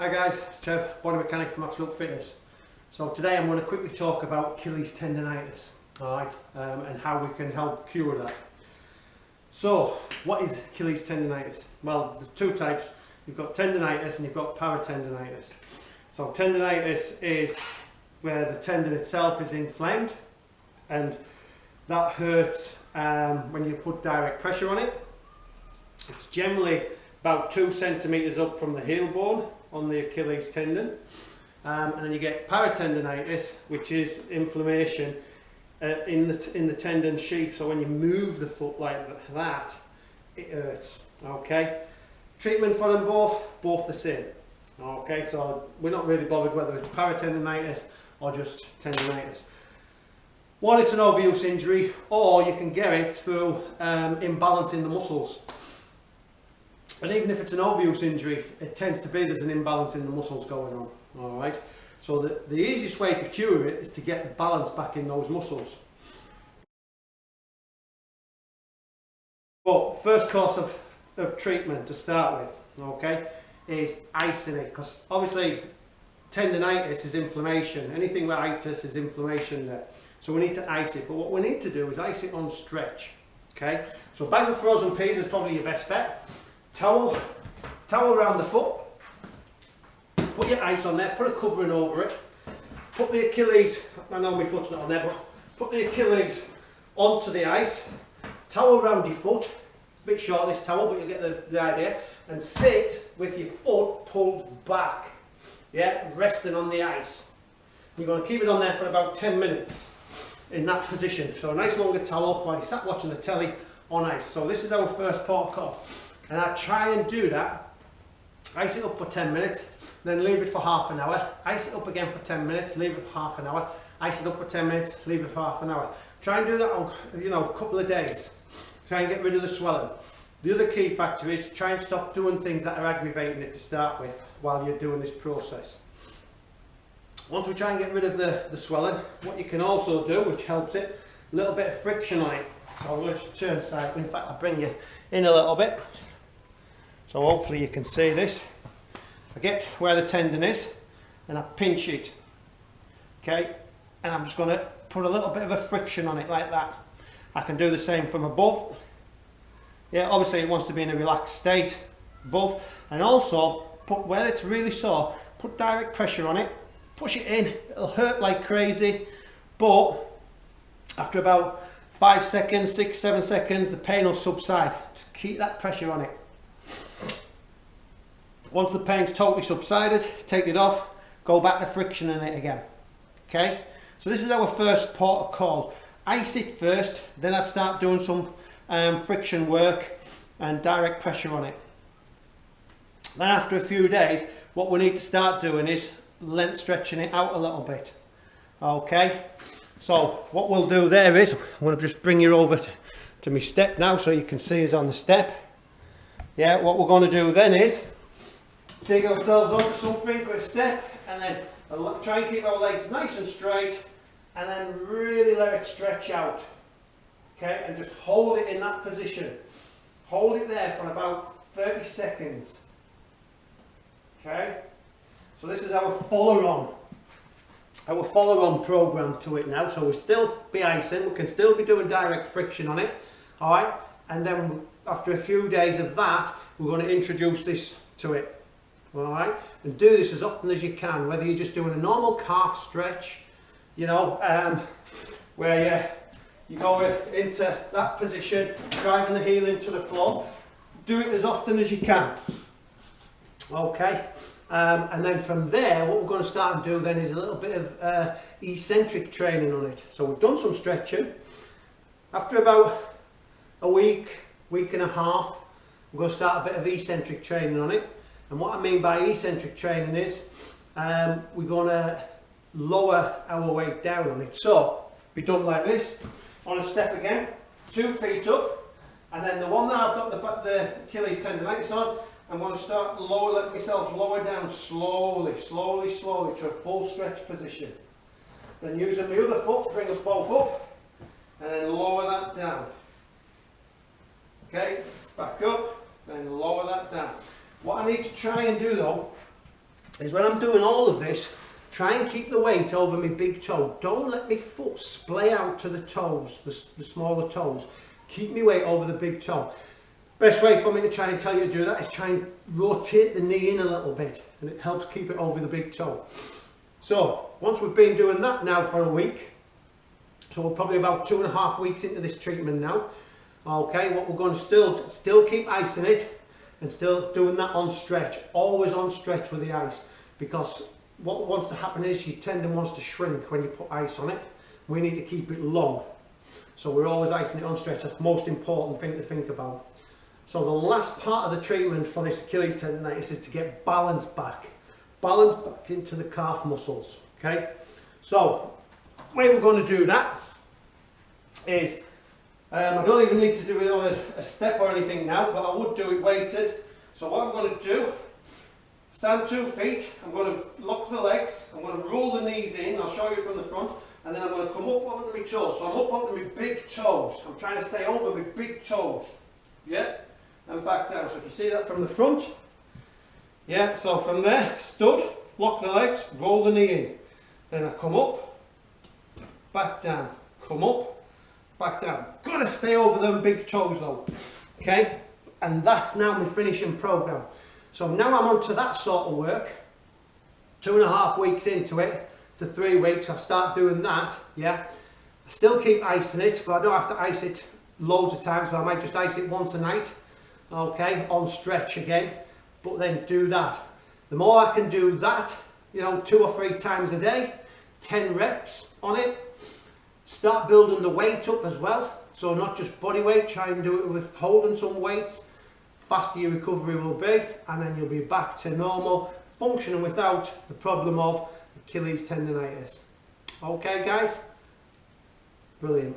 Hi guys, it's Trev, body mechanic from Absolute Fitness. So today I'm going to quickly talk about Achilles tendonitis, alright, and how we can help cure that. So, what is Achilles tendonitis? Well, there's two types. You've got tendonitis and you've got paratendonitis. So tendonitis is where the tendon itself is inflamed, and that hurts when you put direct pressure on it. It's generally about 2 centimeters up from the heel bone on the Achilles tendon, and then you get paratendonitis, which is inflammation in the tendon sheath. So when you move the foot like that, it hurts. Okay, treatment for them both the same. Okay, so we're not really bothered whether it's paratendonitis or just tendonitis. One, it's an overuse injury, or you can get it through imbalance in the muscles. And even if it's an overuse injury, it tends to be there's an imbalance in the muscles going on. All right. So the easiest way to cure it is to get the balance back in those muscles. But first course of treatment to start with, okay, is icing it, because obviously tendonitis is inflammation. Anything with itis is inflammation there. So we need to ice it. But what we need to do is ice it on stretch. Okay. So a bag of frozen peas is probably your best bet. Towel around the foot, put your ice on there, put a covering over it, put the Achilles, I know my foot's not on there, but put the Achilles onto the ice, towel around your foot, a bit short this towel, but you get the idea, and sit with your foot pulled back, yeah, resting on the ice. You're going to keep it on there for about 10 minutes in that position. So a nice longer towel while you sat watching the telly on ice. So this is our first port of call. And I try and do that, ice it up for 10 minutes, then leave it for half an hour, ice it up again for 10 minutes, leave it for half an hour, ice it up for 10 minutes, leave it for half an hour. Try and do that on, a couple of days. Try and get rid of the swelling. The other key factor is try and stop doing things that are aggravating it to start with while you're doing this process. Once we try and get rid of the swelling, what you can also do, which helps it, a little bit of friction on it. So I'm going to turn slightly, in fact I'll bring you in a little bit. So hopefully you can see this. I get where the tendon is and I pinch it, okay, and I'm just going to put a little bit of a friction on it like that. I can do the same from above. Yeah, obviously it wants to be in a relaxed state above, and also put where it's really sore, put direct pressure on it, push it in. It'll hurt like crazy, but after about 5 seconds, 6, 7 seconds, the pain will subside. Just keep that pressure on it. Once the pain's totally subsided, take it off, go back to friction in it again. Okay, so this is our first port of call. Ice it first, then I'd start doing some friction work and direct pressure on it. Then after a few days, what we need to start doing is length stretching it out a little bit. Okay, so what we'll do there is, I'm going to just bring you over to my step now so you can see us on the step. Yeah, what we're going to do then is take ourselves up something with a step, and then try and keep our legs nice and straight, and then really let it stretch out. Okay, and just hold it in that position. Hold it there for about 30 seconds. Okay, so this is our follow-on program to it now. So we'll still be icing, we can still be doing direct friction on it. All right, and then after a few days of that, we're going to introduce this to it. All right, and do this as often as you can, whether you're just doing a normal calf stretch, where you go into that position, driving the heel into the floor. Do it as often as you can. Okay, and then from there, what we're going to start and do then is a little bit of eccentric training on it. So we've done some stretching. After about a week and a half, we're going to start a bit of eccentric training on it. And what I mean by eccentric training is we're going to lower our weight down on it. So be done like this, on a step again, 2 feet up, and then the one that I've got the Achilles tendonitis on, I'm going to start letting myself lower down slowly to a full stretch position. Then using my other foot, bring us both up, and then lower that down. Okay, back up, then lower that down. What I need to try and do though is when I'm doing all of this, try and keep the weight over my big toe. Don't let my foot splay out to the toes, the smaller toes. Keep my weight over the big toe. Best way for me to try and tell you to do that is try and rotate the knee in a little bit, and it helps keep it over the big toe. So once we've been doing that now for a week, so we're probably about 2.5 weeks into this treatment now. Okay, what we're going to still keep icing it and still doing that on stretch. Always on stretch with the ice, because what wants to happen is your tendon wants to shrink when you put ice on it. We need to keep it long. So we're always icing it on stretch. That's the most important thing to think about. So the last part of the treatment for this Achilles tendonitis is to get balance back into the calf muscles. Okay, so the way we're going to do that is, I don't even need to do it on a step or anything now, but I would do it weighted. So what I'm going to do, stand 2 feet, I'm going to lock the legs, I'm going to roll the knees in, I'll show you from the front, and then I'm going to come up onto my toes. So I'm up onto my big toes, I'm trying to stay over my big toes, yeah, and back down. So if you see that from the front, yeah, so from there, stood, lock the legs, roll the knee in, then I come up, back down, come up, back down. Got to stay over them big toes though, okay, and that's now my finishing program. So now I'm on to that sort of work. 2.5 weeks into it to 3 weeks, I start doing that, yeah. I still keep icing it, but I don't have to ice it loads of times, but I might just ice it once a night, okay, on stretch again, but then do that. The more I can do that, you know, 2 or 3 times a day, 10 reps on it, start building the weight up as well. So not just body weight, try and do it with holding some weights. Faster your recovery will be, and then you'll be back to normal, functioning without the problem of Achilles tendonitis. Okay guys? Brilliant.